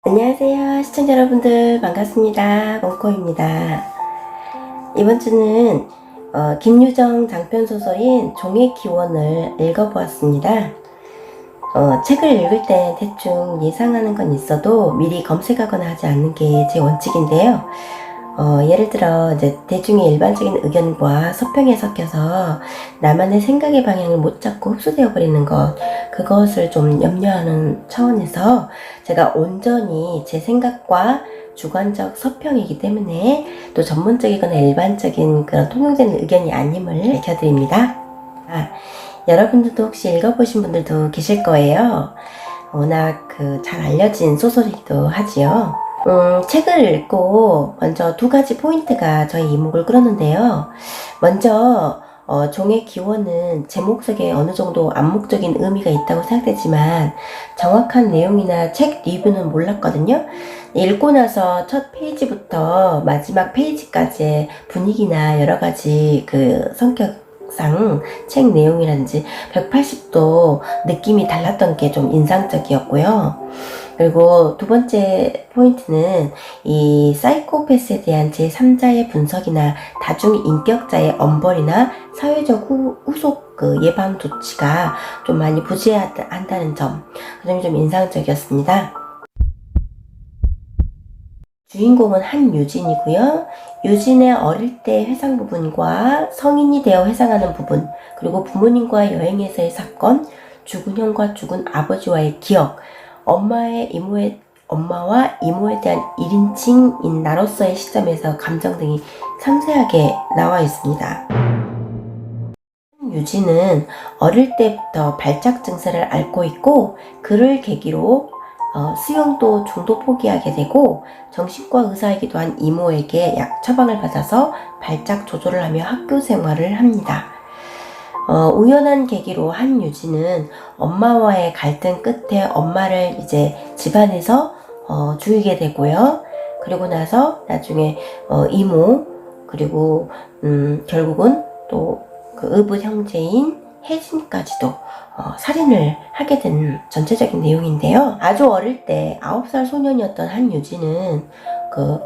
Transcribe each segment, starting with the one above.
안녕하세요 시청자 여러분들, 반갑습니다. 몽코입니다. 이번 주는 김유정 장편소설인 종의 기원을 읽어보았습니다. 책을 읽을 때 대충 예상하는 건 있어도 미리 검색하거나 하지 않는 게 제 원칙인데요. 예를 들어 이제 대중의 일반적인 의견과 서평에 섞여서 나만의 생각의 방향을 못 잡고 흡수되어 버리는 그것을 좀 염려하는 차원에서 제가 온전히 제 생각과 주관적 서평이기 때문에 또 전문적이거나 일반적인 그런 통용되는 의견이 아님을 밝혀드립니다. 여러분들도 혹시 읽어보신 분들도 계실 거예요. 워낙 잘 알려진 소설이기도 하지요. 책을 읽고 먼저 두 가지 포인트가 저희 이목을 끌었는데요. 먼저 종의 기원은 제목 속에 어느 정도 암묵적인 의미가 있다고 생각되지만 정확한 내용이나 책 리뷰는 몰랐거든요. 읽고 나서 첫 페이지부터 마지막 페이지까지의 분위기나 여러 가지 성격상 책 내용이라든지 180도 느낌이 달랐던 게 좀 인상적이었고요. 그리고 두 번째 포인트는 이 사이코패스에 대한 제3자의 분석이나 다중인격자의 엄벌이나 사회적 후속 예방 조치가 좀 많이 부재한다는 점, 그 점이 좀 인상적이었습니다. 주인공은 한유진이고요. 유진의 어릴 때 회상 부분과 성인이 되어 회상하는 부분, 그리고 부모님과 여행에서의 사건, 죽은 형과 죽은 아버지와의 기억, 엄마와 이모에 대한 1인칭인 나로서의 시점에서 감정 등이 상세하게 나와 있습니다. 유진은 어릴 때부터 발작 증세를 앓고 있고, 그를 계기로 수영도 중도 포기하게 되고 정신과 의사이기도 한 이모에게 약 처방을 받아서 발작 조절을 하며 학교 생활을 합니다. 우연한 계기로 한유진은 엄마와의 갈등 끝에 엄마를 이제 집안에서 죽이게 되고요. 그리고 나서 나중에 이모, 그리고 결국은 또 그 의붓 형제인 혜진까지도 살인을 하게 된 전체적인 내용인데요. 아주 어릴 때 9살 소년이었던 한유진은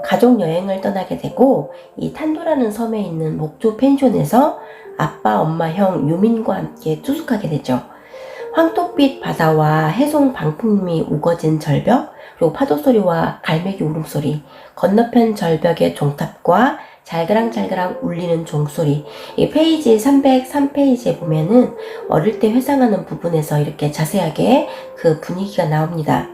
가족 여행을 떠나게 되고 이 탄도라는 섬에 있는 목조 펜션에서 아빠, 엄마, 형, 유민과 함께 투숙하게 되죠. 황토빛 바다와 해송 방풍림이 우거진 절벽, 그리고 파도소리와 갈매기 울음소리, 건너편 절벽의 종탑과 잘그랑잘그랑 울리는 종소리. 이 페이지 303페이지에 보면은 어릴 때 회상하는 부분에서 이렇게 자세하게 그 분위기가 나옵니다.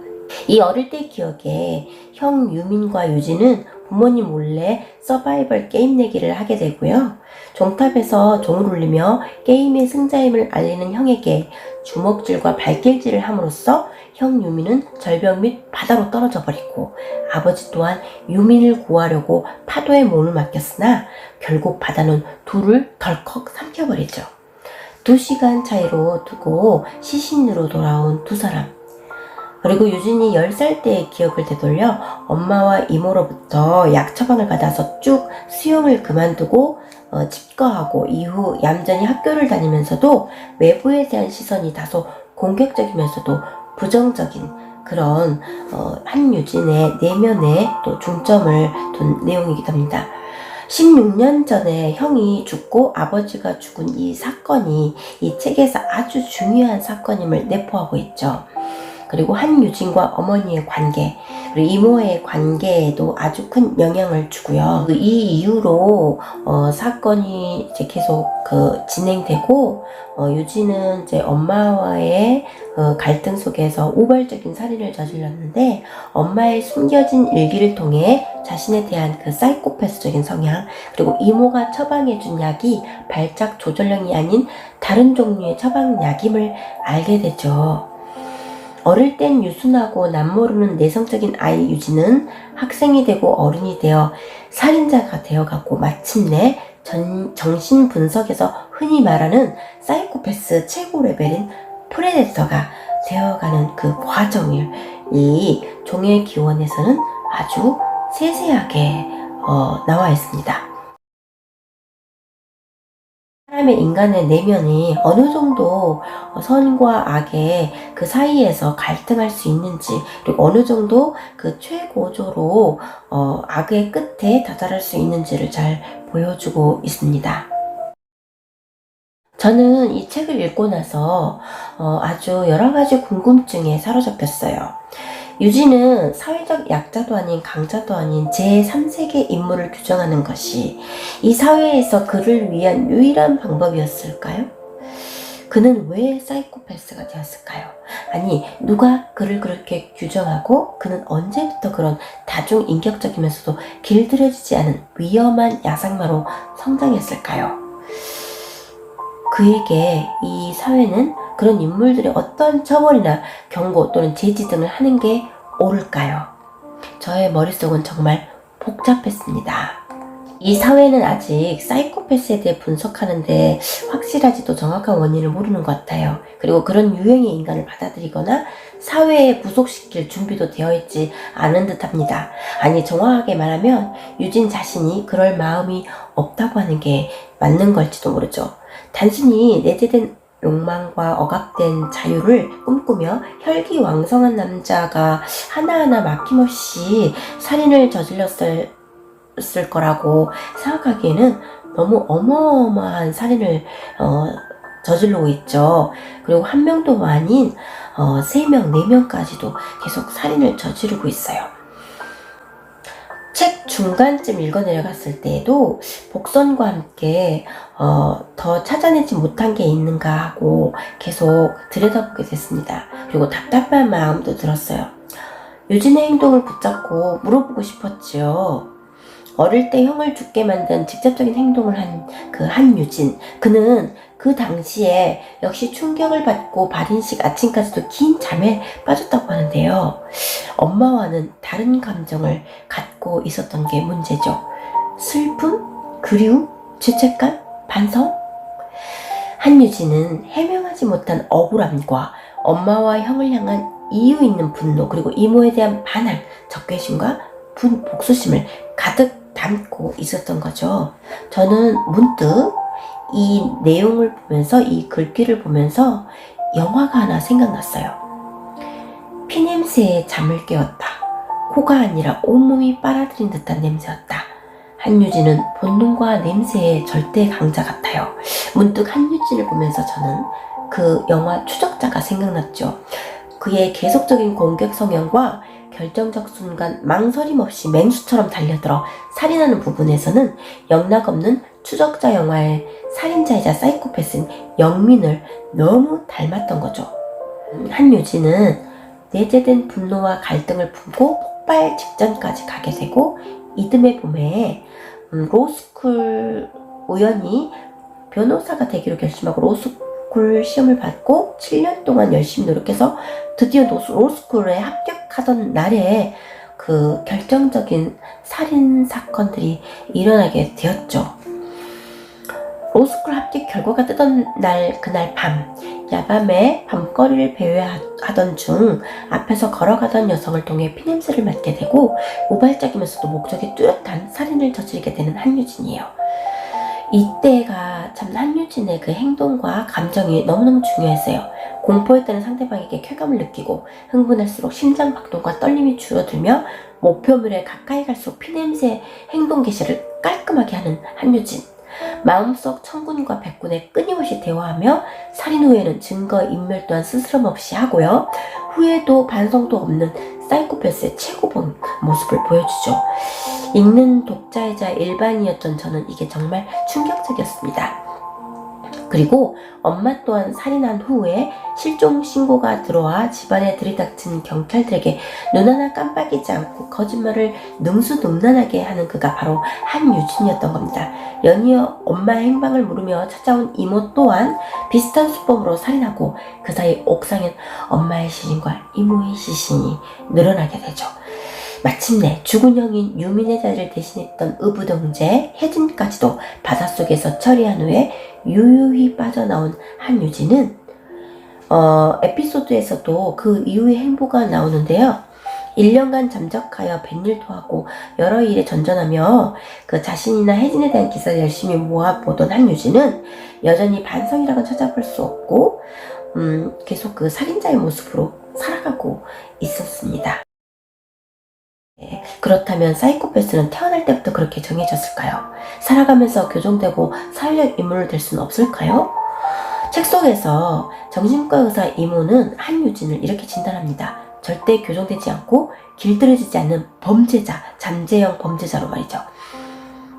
이 어릴 때 기억에 형 유민과 유진은 부모님 몰래 서바이벌 게임 내기를 하게 되고요. 종탑에서 종을 울리며 게임의 승자임을 알리는 형에게 주먹질과 발길질을 함으로써 형 유민은 절벽 및 바다로 떨어져 버리고, 아버지 또한 유민을 구하려고 파도에 몸을 맡겼으나 결국 바다는 둘을 덜컥 삼켜버리죠. 2시간 차이로 두고 시신으로 돌아온 두 사람. 그리고 유진이 10살 때의 기억을 되돌려 엄마와 이모로부터 약 처방을 받아서 쭉 수영을 그만두고 집거하고 이후 얌전히 학교를 다니면서도 외부에 대한 시선이 다소 공격적이면서도 부정적인 그런 한유진의 내면에 또 중점을 둔 내용이기도 합니다. 16년 전에 형이 죽고 아버지가 죽은 이 사건이 이 책에서 아주 중요한 사건임을 내포하고 있죠. 그리고 한유진과 어머니의 관계, 그리고 이모의 관계에도 아주 큰 영향을 주고요. 이 이후로 사건이 이제 계속 진행되고 유진은 이제 엄마와의 갈등 속에서 우발적인 살인을 저질렀는데, 엄마의 숨겨진 일기를 통해 자신에 대한 사이코패스적인 성향, 그리고 이모가 처방해준 약이 발작 조절령이 아닌 다른 종류의 처방약임을 알게 되죠. 어릴 땐 유순하고 남모르는 내성적인 아이 유진은 학생이 되고 어른이 되어 살인자가 되어가고 마침내 정신분석에서 흔히 말하는 사이코패스 최고 레벨인 프레데터가 되어가는 그 과정을 이 종의 기원에서는 아주 세세하게 나와 있습니다. 사람의 인간의 내면이 어느 정도 선과 악의 그 사이에서 갈등할 수 있는지, 그리고 어느 정도 그 최고조로 악의 끝에 다다를 수 있는지를 잘 보여주고 있습니다. 저는 이 책을 읽고 나서 아주 여러 가지 궁금증에 사로잡혔어요. 유진은 사회적 약자도 아닌 강자도 아닌 제3세계 인물을 규정하는 것이 이 사회에서 그를 위한 유일한 방법이었을까요? 그는 왜 사이코패스가 되었을까요? 아니, 누가 그를 그렇게 규정하고 그는 언제부터 그런 다중인격적이면서도 길들여지지 않은 위험한 야생마로 성장했을까요? 그에게 이 사회는 그런 인물들의 어떤 처벌이나 경고 또는 제지 등을 하는 게 옳을까요? 저의 머릿속은 정말 복잡했습니다. 이 사회는 아직 사이코패스에 대해 분석하는데 확실하지도 정확한 원인을 모르는 것 같아요. 그리고 그런 유형의 인간을 받아들이거나 사회에 부속시킬 준비도 되어 있지 않은 듯합니다. 아니, 정확하게 말하면 유진 자신이 그럴 마음이 없다고 하는 게 맞는 걸지도 모르죠. 단순히 내재된 욕망과 억압된 자유를 꿈꾸며 혈기왕성한 남자가 하나하나 막힘없이 살인을 저질렀을 거라고 생각하기에는 너무 어마어마한 살인을 저지르고 있죠. 그리고 한 명도 아닌 3명, 4명까지도 계속 살인을 저지르고 있어요. 책 중간쯤 읽어 내려갔을 때에도 복선과 함께 더 찾아내지 못한 게 있는가 하고 계속 들여다보게 됐습니다. 그리고 답답한 마음도 들었어요. 유진의 행동을 붙잡고 물어보고 싶었지요. 어릴 때 형을 죽게 만든 직접적인 행동을 한 그 한유진, 그는 그 당시에 역시 충격을 받고 발인식 아침까지도 긴 잠에 빠졌다고 하는데요. 엄마와는 다른 감정을 갖고 있었던 게 문제죠. 슬픔, 그리움, 죄책감, 반성? 한유진은 해명하지 못한 억울함과 엄마와 형을 향한 이유 있는 분노, 그리고 이모에 대한 반항, 적개심과 복수심을 가득 담고 있었던 거죠. 저는 문득 이 내용을 보면서, 이 글귀를 보면서 영화가 하나 생각났어요. 피냄새에 잠을 깨웠다. 코가 아니라 온몸이 빨아들인 듯한 냄새였다. 한유진은 본능과 냄새의 절대 강자 같아요. 문득 한유진을 보면서 저는 그 영화 추적자가 생각났죠. 그의 계속적인 공격 성향과 결정적 순간 망설임 없이 맹수처럼 달려들어 살인하는 부분에서는 영락없는 추적자 영화의 살인자이자 사이코패스인 영민을 너무 닮았던 거죠. 한유진은 내재된 분노와 갈등을 품고 폭발 직전까지 가게 되고, 이듬해 봄에 로스쿨 우연히 변호사가 되기로 결심하고 로스쿨 시험을 받고 7년 동안 열심히 노력해서 드디어 로스쿨에 합격하던 날에 그 결정적인 살인 사건들이 일어나게 되었죠. 로스쿨 합격 결과가 뜨던 날, 그날 밤, 야밤에 밤거리를 배회하던 중 앞에서 걸어가던 여성을 통해 피냄새를 맡게 되고 우발적이면서도 목적이 뚜렷한 살인을 저지르게 되는 한유진이에요. 이때가 참 한유진의 그 행동과 감정이 너무너무 중요했어요. 공포에 따른 상대방에게 쾌감을 느끼고 흥분할수록 심장 박동과 떨림이 줄어들며 목표물에 가까이 갈수록 피냄새 행동 개시를 깔끔하게 하는 한유진. 마음속 천군과 백군에 끊임없이 대화하며 살인 후에는 증거인멸 또한 스스럼 없이 하고요. 후에도 반성도 없는 사이코패스의 최고봉 모습을 보여주죠. 읽는 독자이자 일반이었던 저는 이게 정말 충격적이었습니다. 그리고 엄마 또한 살인한 후에 실종 신고가 들어와 집안에 들이닥친 경찰들에게 눈 하나 깜빡이지 않고 거짓말을 능수능란하게 하는 그가 바로 한유진이었던 겁니다. 연이어 엄마의 행방을 물으며 찾아온 이모 또한 비슷한 수법으로 살인하고 그 사이 옥상엔 엄마의 시신과 이모의 시신이 늘어나게 되죠. 마침내 죽은 형인 유민의 자리를 대신했던 의부동재 혜진까지도 바닷속에서 처리한 후에 유유히 빠져나온 한유진은 에피소드에서도 그 이후의 행보가 나오는데요. 1년간 잠적하여 뱃일도 하고 여러 일에 전전하며 그 자신이나 혜진에 대한 기사를 열심히 모아보던 한유진은 여전히 반성이라고 찾아볼 수 없고 계속 그 살인자의 모습으로 살아가고 있었습니다. 그렇다면 사이코패스는 태어날 때부터 그렇게 정해졌을까요? 살아가면서 교정되고 사회적 인물이 될 수는 없을까요? 책 속에서 정신과 의사 이모는 한유진을 이렇게 진단합니다. 절대 교정되지 않고 길들여지지 않는 범죄자, 잠재형 범죄자로 말이죠.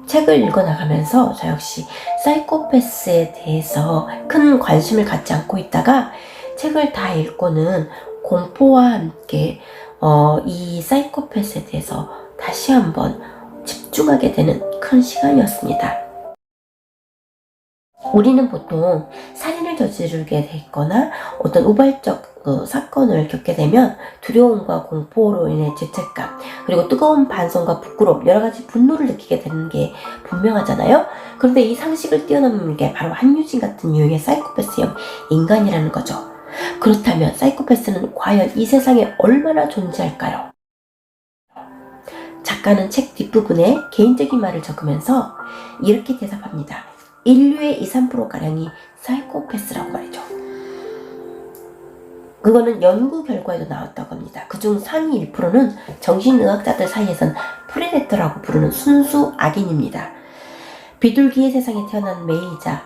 책을 읽어나가면서 저 역시 사이코패스에 대해서 큰 관심을 갖지 않고 있다가 책을 다 읽고는 공포와 함께 이 사이코패스에 대해서 다시 한번 집중하게 되는 큰 시간이었습니다. 우리는 보통 살인을 저지르게 됐거나 어떤 우발적 사건을 겪게 되면 두려움과 공포로 인해 죄책감, 그리고 뜨거운 반성과 부끄러움, 여러가지 분노를 느끼게 되는 게 분명하잖아요. 그런데 이 상식을 뛰어넘는 게 바로 한유진 같은 유형의 사이코패스형 인간이라는 거죠. 그렇다면 사이코패스는 과연 이 세상에 얼마나 존재할까요? 작가는 책 뒷부분에 개인적인 말을 적으면서 이렇게 대답합니다. 인류의 2~3%가량이 사이코패스라고 말이죠. 그거는 연구 결과에도 나왔다고 합니다. 그중 상위 1%는 정신의학자들 사이에선 프레데터라고 부르는 순수 악인입니다. 비둘기의 세상에 태어난 매이자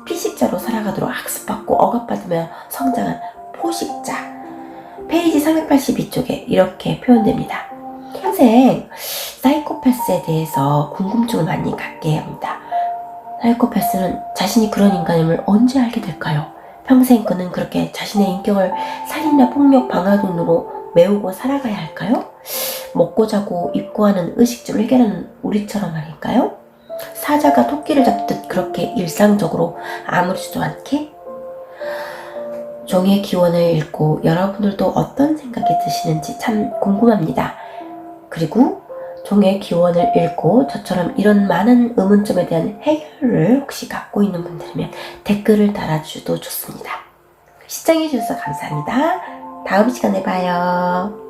피식자로 살아가도록 학습받고 억압받으며 성장한 포식자. 페이지 382쪽에 이렇게 표현됩니다. 평생 사이코패스에 대해서 궁금증을 많이 갖게 합니다. 사이코패스는 자신이 그런 인간임을 언제 알게 될까요? 평생 그는 그렇게 자신의 인격을 살인이나 폭력, 방화 등으로 메우고 살아가야 할까요? 먹고 자고 입고 하는 의식주를 해결하는 우리처럼 아닐까요? 사자가 토끼를 잡듯 그렇게 일상적으로 아무렇지도 않게? 종의 기원을 읽고 여러분들도 어떤 생각이 드시는지 참 궁금합니다. 그리고 종의 기원을 읽고 저처럼 이런 많은 의문점에 대한 해결을 혹시 갖고 있는 분들이면 댓글을 달아주셔도 좋습니다. 시청해주셔서 감사합니다. 다음 시간에 봐요.